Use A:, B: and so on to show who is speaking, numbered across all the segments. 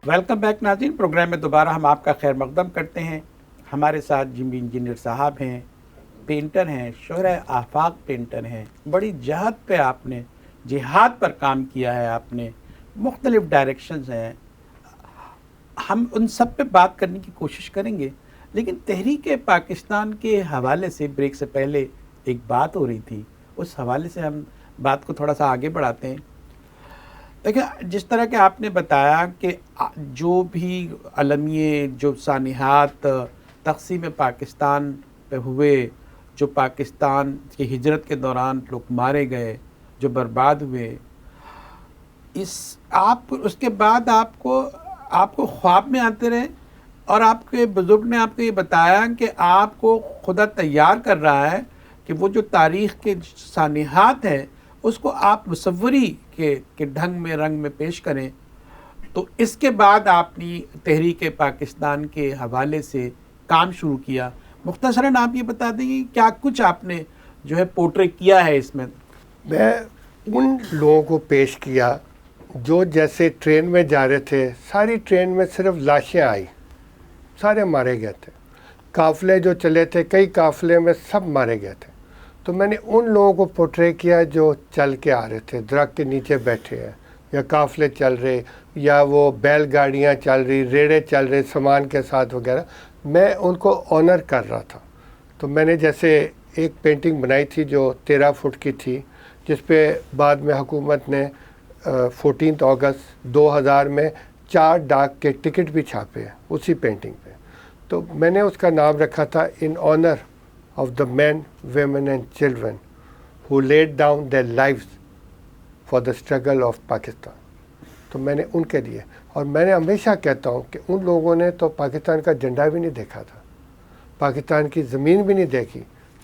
A: Welcome back ناظرین، programme میں دوبارہ ہم آپ کا خیر مقدم کرتے ہیں۔ ہمارے ساتھ جمی انجینئر صاحب ہیں، پینٹر ہیں، شہرۂ آفاق پینٹر ہیں۔ بڑی جہت پہ آپ نے جہاد پر کام کیا ہے، آپ نے مختلف ڈائریکشنز ہیں، ہم ان سب پہ بات کرنے کی کوشش کریں گے۔ لیکن تحریک پاکستان کے حوالے سے بریک سے پہلے ایک بات ہو رہی تھی، اس حوالے سے ہم بات کو تھوڑا سا آگے بڑھاتے ہیں۔ دیکھیں، جس طرح کہ آپ نے بتایا کہ جو بھی المیے جو سانحات تقسیم پاکستان پہ ہوئے، جو پاکستان کی ہجرت کے دوران لوگ مارے گئے، جو برباد ہوئے، اس کے بعد آپ کو خواب میں آتے رہے، اور آپ کے بزرگ نے آپ کو یہ بتایا کہ آپ کو خدا تیار کر رہا ہے کہ وہ جو تاریخ کے سانحات ہیں اس کو آپ مصوری کے ڈھنگ میں، رنگ میں پیش کریں۔ تو اس کے بعد آپ نے تحریک پاکستان کے حوالے سے کام شروع کیا۔ مختصراً آپ یہ بتا دیں کہ کیا کچھ آپ نے جو ہے پورٹری کیا ہے اس میں؟
B: میں ان لوگوں کو پیش کیا جو جیسے ٹرین میں جا رہے تھے، ساری ٹرین میں صرف لاشیں آئی، سارے مارے گئے تھے۔ قافلے جو چلے تھے، کئی قافلے میں سب مارے گئے تھے۔ تو میں نے ان لوگوں کو پورٹری کیا جو چل کے آ رہے تھے، درخت کے نیچے بیٹھے ہیں، یا قافلے چل رہے، یا وہ بیل گاڑیاں چل رہی، ریڑے چل رہے سامان کے ساتھ وغیرہ۔ میں ان کو آنر کر رہا تھا۔ تو میں نے جیسے ایک پینٹنگ بنائی تھی جو 13 فٹ کی تھی، جس پہ بعد میں حکومت نے 14 اگست 2000 میں 4 ڈاک کے ٹکٹ بھی چھاپے ہیں اسی پینٹنگ پہ۔ تو میں نے اس کا نام رکھا تھا in honour of the men, women and children who laid down their lives for the struggle of Pakistan. تو میں نے ان کے لیے، اور میں نے ہمیشہ کہتا ہوں کہ ان لوگوں نے تو پاکستان کا جھنڈا بھی نہیں دیکھا تھا، پاکستان کی زمین بھی نہیں دیکھی،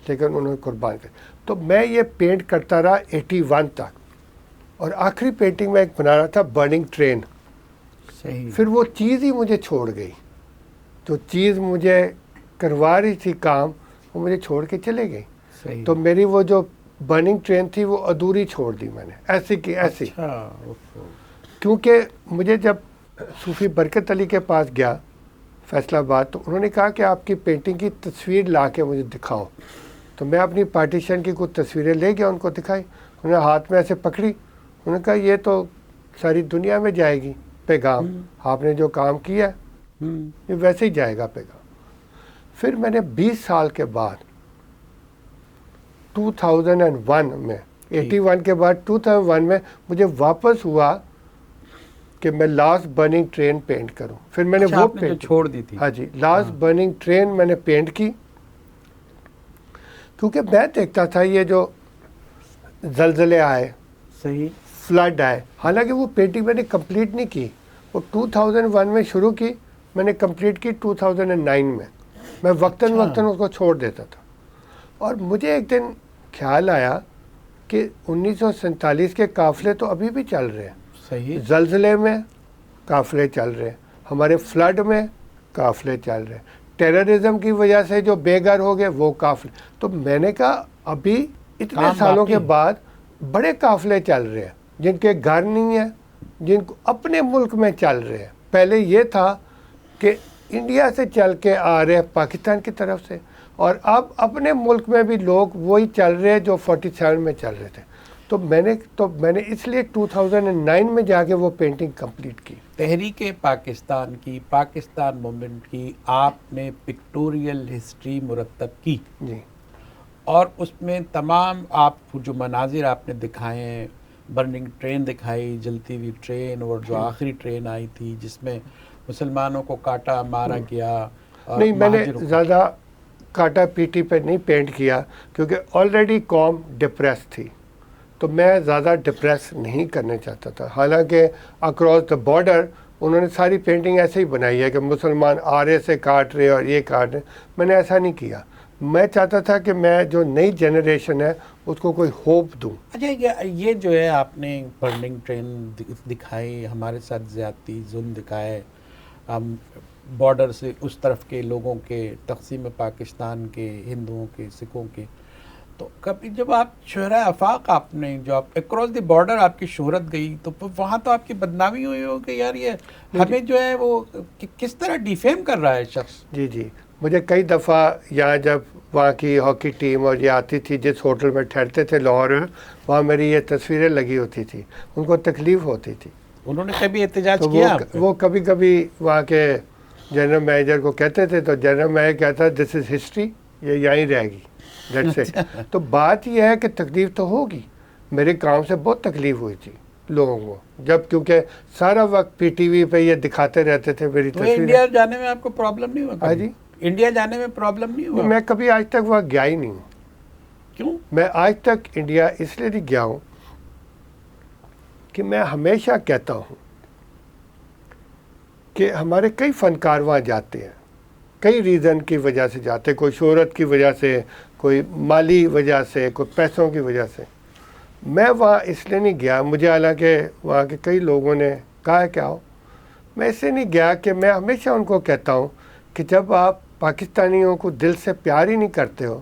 B: لیکن انہوں نے قربان کر۔ تو میں یہ پینٹ کرتا رہا 81 تک، اور آخری پینٹنگ میں ایک بنا رہا تھا برننگ ٹرین۔
A: صحیح۔
B: پھر وہ چیز ہی مجھے چھوڑ گئی، جو چیز مجھے کروا رہی تھی کام، وہ مجھے چھوڑ کے چلے گئی۔
A: صحیح۔
B: تو میری وہ جو برننگ ٹرین تھی وہ ادھوری چھوڑ دی میں نے، ایسی کی ایسی۔ کیونکہ مجھے جب صوفی برکت علی کے پاس گیا فیصل آباد، تو انہوں نے کہا کہ آپ کی پینٹنگ کی تصویر لا کے مجھے دکھاؤ۔ تو میں اپنی پارٹیشن کی کچھ تصویریں لے گیا، ان کو دکھائی۔ انہوں نے ہاتھ میں ایسے پکڑی، انہوں نے کہا یہ تو ساری دنیا میں جائے گی پیغام، آپ نے جو کام کیا ہے یہ ویسے ہی جائے گا پیغام۔ پھر میں نے 20 سال کے بعد 2001 میں 81 کے بعد 2001 میں مجھے واپس ہوا کہ میں لاسٹ برننگ ٹرین پینٹ کروں۔ پھر میں نے وہ پینٹ
A: چھوڑ دی تھی۔
B: ہاں جی، لاسٹ برننگ ٹرین میں نے پینٹ کی، کیونکہ میں دیکھتا تھا یہ جو زلزلے آئے،
A: صحیح،
B: فلڈ آئے، حالانکہ وہ پینٹنگ میں نے کمپلیٹ نہیں کی، وہ 2001 میں شروع کی، میں نے کمپلیٹ کی 2009 میں وقتاً وقتاً اس کو چھوڑ دیتا تھا۔ اور مجھے ایک دن خیال آیا کہ 1947 کے قافلے تو ابھی بھی چل رہے ہیں،
A: صحیح،
B: زلزلے میں قافلے چل رہے ہیں، ہمارے فلڈ میں قافلے چل رہے ہیں، ٹیررزم کی وجہ سے جو بے گھر ہو گئے وہ قافلے۔ تو میں نے کہا ابھی اتنے سالوں کے بعد بڑے قافلے چل رہے ہیں جن کے گھر نہیں ہیں، جن کو اپنے ملک میں چل رہے ہیں۔ پہلے یہ تھا کہ انڈیا سے چل کے آ رہے ہیں پاکستان کی طرف سے، اور اب اپنے ملک میں بھی لوگ وہی چل رہے ہیں جو 47 میں چل رہے تھے۔ تو میں نے اس لیے 2009 میں جا کے وہ پینٹنگ کمپلیٹ کی۔
A: تحریک پاکستان کی، پاکستان موومنٹ کی آپ نے پکٹوریل ہسٹری مرتب کی،
B: جی،
A: اور اس میں تمام آپ جو مناظر آپ نے دکھائے ہیں، برننگ ٹرین دکھائی، جلتی ہوئی ٹرین، اور جو آخری ٹرین آئی تھی جس میں مسلمانوں کو کاٹا مارا گیا، اور
B: نہیں میں نے زیادہ کاٹا پیٹی پہ نہیں پینٹ کیا، کیونکہ آلریڈی قوم ڈپریس تھی، تو میں زیادہ ڈپریس نہیں کرنا چاہتا تھا۔ حالانکہ اکراس دا بارڈر انہوں نے ساری پینٹنگ ایسے ہی بنائی ہے کہ مسلمان آرے سے کاٹ رہے اور یہ کاٹ رہے، میں نے ایسا نہیں کیا۔ میں چاہتا تھا کہ میں جو نئی جنریشن ہے اس کو کوئی ہوپ دوں۔
A: اچھا، یہ جو ہے آپ نے برننگ ٹرین دکھائی، ہمارے ساتھ زیادتی ظلم دکھائے، ہم بارڈر سے اس طرف کے لوگوں کے، تقسیم پاکستان کے، ہندوؤں کے، سکھوں کے، تو کبھی جب آپ شہرۂ آفاق آپ نے جو آپ اکراس دی بارڈر آپ کی شہرت گئی تو وہاں تو آپ کی بدنامی ہوئی ہو کہ یار یہ ہمیں جو ہے وہ کس طرح ڈیفیم کر رہا ہے شخص.
B: جی جی، مجھے کئی دفعہ یہاں جب وہاں کی ہاکی ٹیم اور یہ آتی تھی جس ہوٹل میں ٹھہرتے تھے لاہور میں، وہاں میری یہ تصویریں لگی ہوتی تھی، ان کو تکلیف ہوتی تھی.
A: انہوں نے کبھی احتجاج
B: تو
A: کیا آپ پہ؟
B: وہ کبھی کبھی وہاں کے جنرل مینیجر کو کہتے تھے تو جنرل مینیجر کہتا دس از ہسٹری، یہ یہیں رہے گی، دیٹس اٹ. تو بات یہ ہے کہ تکلیف تو ہوگی. میرے کام سے بہت تکلیف ہوئی تھی لوگوں کو، جب کیونکہ سارا وقت پی ٹی وی پہ یہ دکھاتے رہتے تھے میری
A: تو
B: تصویریں.
A: انڈیا جانے میں آپ کو پرابلم نہیں ہوا؟
B: ہاں جی،
A: انڈیا جانے میں پرابلم نہیں ہوا؟
B: میں کبھی آج تک وہاں گیا ہی نہیں ہوں.
A: کیوں؟
B: میں آج تک انڈیا اس لیے نہیں گیا ہوں کہ میں ہمیشہ کہتا ہوں کہ ہمارے کئی فنکار وہاں جاتے ہیں، کئی ریزن کی وجہ سے جاتے ہیں، کوئی شہرت کی وجہ سے، کوئی مالی وجہ سے، کوئی پیسوں کی وجہ سے. میں وہاں اس لیے نہیں گیا، مجھے حالانکہ وہاں کے کئی لوگوں نے کہا کہ آؤ، میں اس لیے نہیں گیا کہ میں ہمیشہ ان کو کہتا ہوں کہ جب آپ پاکستانیوں کو دل سے پیار ہی نہیں کرتے ہو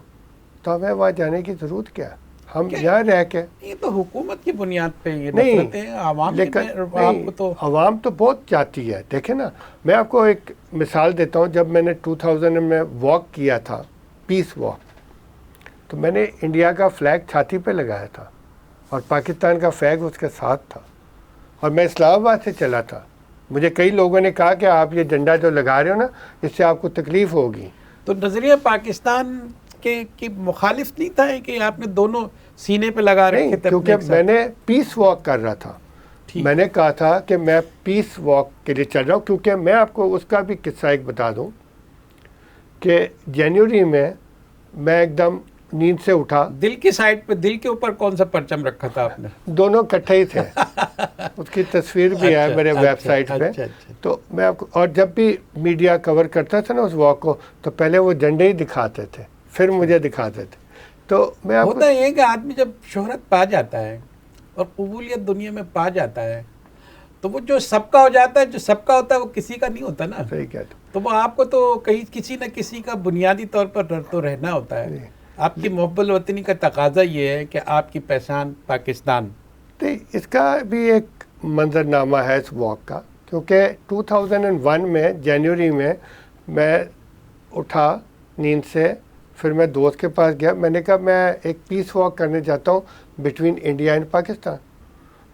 B: تو ہمیں وہاں جانے کی ضرورت کیا؟ ہم یہاں رہ کے.
A: یہ تو حکومت کی بنیاد پہ یہ
B: نہیں،
A: نفرتیں عوام کی
B: لیکن
A: آپ کو تو
B: عوام تو بہت جاتی ہے. دیکھیں نا، میں آپ کو ایک مثال دیتا ہوں. جب میں نے 2000 میں واک کیا تھا، پیس واک، تو میں نے انڈیا کا فلیگ چھاتی پہ لگایا تھا اور پاکستان کا فلیگ اس کے ساتھ تھا، اور میں اسلام آباد سے چلا تھا. مجھے کئی لوگوں نے کہا کہ آپ یہ جھنڈا جو لگا رہے ہو نا، اس سے آپ کو تکلیف ہوگی.
A: تو نظریہ پاکستان کے مخالف نہیں تھا کہ آپ نے دونوں سینے پہ لگا رکھے
B: نہیں،
A: تھے؟
B: کیونکہ میں نے پیس واک کر رہا تھا. میں نے کہا تھا کہ میں پیس واک کے لیے چل رہا ہوں. کیونکہ میں آپ کو اس کا بھی قصہ ایک بتا دوں کہ جنوری میں ایک دم نیند سے اٹھا.
A: دل کی سائڈ پہ، دل کے اوپر کون سا پرچم رکھا تھا آپ نے؟
B: دونوں کٹھے ہی تھے. اس کی تصویر بھی ہے میرے ویب سائٹ پہ. تو میں آپ کو، اور جب بھی میڈیا کور کرتا تھا نا اس واک کو، تو پہلے وہ جھنڈے ہی دکھاتے تھے، پھر مجھے دکھاتے تھے. تو میں آپ
A: ہوتا یہ کہ آدمی جب شہرت پا جاتا ہے اور قبولیت دنیا میں پا جاتا ہے تو وہ جو سب کا ہو جاتا ہے، جو سب کا ہوتا ہے وہ کسی کا نہیں ہوتا نا.
B: صحیح کہتے.
A: تو وہ آپ کو تو کہیں کسی نہ کسی کا بنیادی طور پر تو رہنا ہوتا ہے. آپ کی محب الوطنی کا تقاضا یہ ہے کہ آپ کی پہچان پاکستان.
B: تو اس کا بھی ایک منظرنامہ ہے اس واک کا، کیونکہ 2001 میں جنوری میں اٹھا نیند سے، پھر میں دوست کے پاس گیا. میں نے کہا میں ایک پیس واک کرنے جاتا ہوں بٹوین انڈیا اینڈ پاکستان.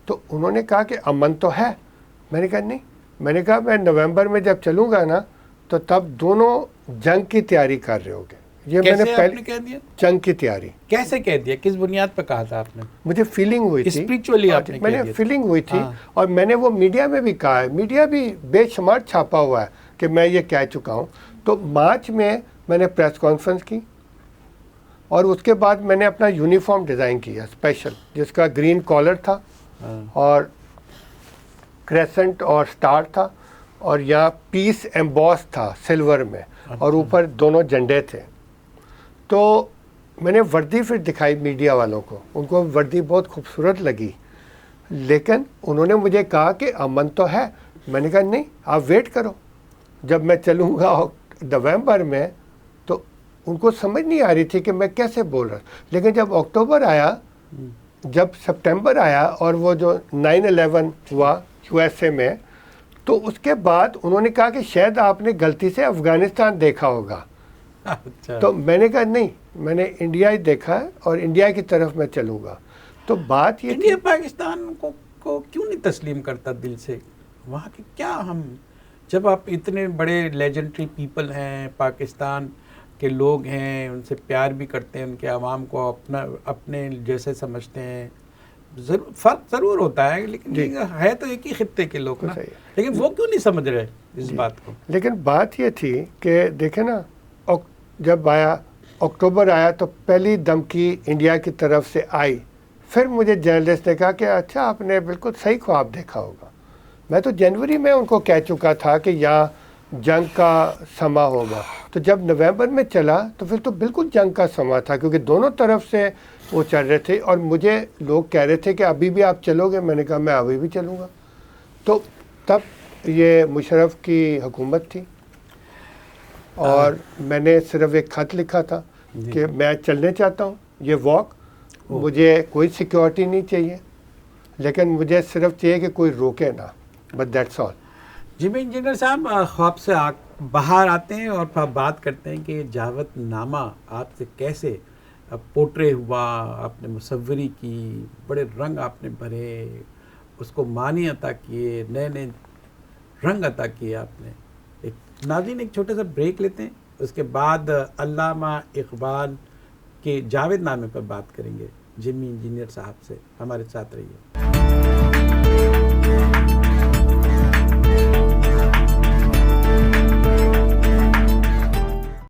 B: تو انہوں نے کہا کہ امن تو ہے. میں نے کہا نہیں. میں نے کہا میں نومبر میں جب چلوں گا نا تو تب دونوں جنگ کی تیاری کر رہے ہوگے. یہ میں نے پہلے
A: کہہ دیا
B: جنگ کی تیاری.
A: کیسے کہہ دیا؟ کس بنیاد پہ کہا تھا آپ نے؟
B: مجھے فیلنگ ہوئی تھی
A: اسپریچولی آپ نے
B: میں نے فیلنگ ہوئی تھی. اور میں نے وہ میڈیا میں بھی کہا ہے، میڈیا بھی بے شمار چھاپا ہوا ہے کہ میں یہ کہہ چکا ہوں. تو مارچ میں نے پریس کانفرنس کی، اور اس کے بعد میں نے اپنا یونیفارم ڈیزائن کیا اسپیشل، جس کا گرین کالر تھا اور کریسنٹ اور سٹار تھا، اور یہاں پیس ایمبوس تھا سلور میں، اور اوپر دونوں جھنڈے تھے. تو میں نے وردی پھر دکھائی میڈیا والوں کو، ان کو وردی بہت خوبصورت لگی، لیکن انہوں نے مجھے کہا کہ امن تو ہے. میں نے کہا نہیں، آپ ویٹ کرو. جب میں چلوں گا نومبر میں تو ان کو سمجھ نہیں آ رہی تھی کہ میں کیسے بول رہا. لیکن جب اکتوبر آیا، جب سپٹمبر آیا، اور وہ جو 9/11 ہوا یو ایس اے میں، تو اس کے بعد انہوں نے کہا کہ شاید آپ نے غلطی سے افغانستان دیکھا ہوگا. تو میں نے کہا نہیں، میں نے انڈیا ہی دیکھا ہے اور انڈیا کی طرف میں چلوں گا. تو بات یہ
A: انڈیا پاکستان کو کیوں نہیں تسلیم کرتا دل سے؟ وہاں کے کیا ہم، جب آپ اتنے بڑے لیجنڈری پیپل ہیں، پاکستان کے لوگ ہیں، ان سے پیار بھی کرتے ہیں، ان کے عوام کو اپنے جیسے سمجھتے ہیں، فرق ضرور ہوتا ہے، لیکن ہے تو ایک ہی خطے کے لوگ نا. لیکن وہ کیوں نہیں سمجھ رہے اس بات کو؟
B: لیکن بات یہ تھی کہ دیکھیں نا، جب اکتوبر آیا تو پہلی دھمکی انڈیا کی طرف سے آئی. پھر مجھے جرنلسٹ نے کہا کہ اچھا آپ نے بالکل صحیح خواب دیکھا ہوگا. میں تو جنوری میں ان کو کہہ چکا تھا کہ یہاں جنگ کا سما ہوگا. تو جب نومبر میں چلا تو پھر تو بالکل جنگ کا سما تھا، کیونکہ دونوں طرف سے وہ چل رہے تھے. اور مجھے لوگ کہہ رہے تھے کہ ابھی بھی آپ چلو گے. میں نے کہا میں ابھی بھی چلوں گا. تو تب یہ مشرف کی حکومت تھی، اور میں نے صرف ایک خط لکھا تھا کہ میں چلنے چاہتا ہوں. یہ واک مجھے کوئی سیکیورٹی نہیں چاہیے، لیکن مجھے صرف چاہیے کہ کوئی روکے نہ، بٹ دیٹس آل۔
A: جی میں انجینئر صاحب خواب سے باہر آتے ہیں اور پھر بات کرتے ہیں کہ جاوید نامہ آپ سے کیسے پورٹرے ہوا، آپ نے مصوری کی، بڑے رنگ آپ نے بھرے، اس کو معنی عطا کیے، نئے نئے رنگ عطا کیے آپ نے۔ ایک ناظرین ایک چھوٹا سا بریک لیتے ہیں، اس کے بعد علامہ اقبال کے جاوید نامے پر بات کریں گے جمی انجینئر صاحب سے، ہمارے ساتھ رہیے۔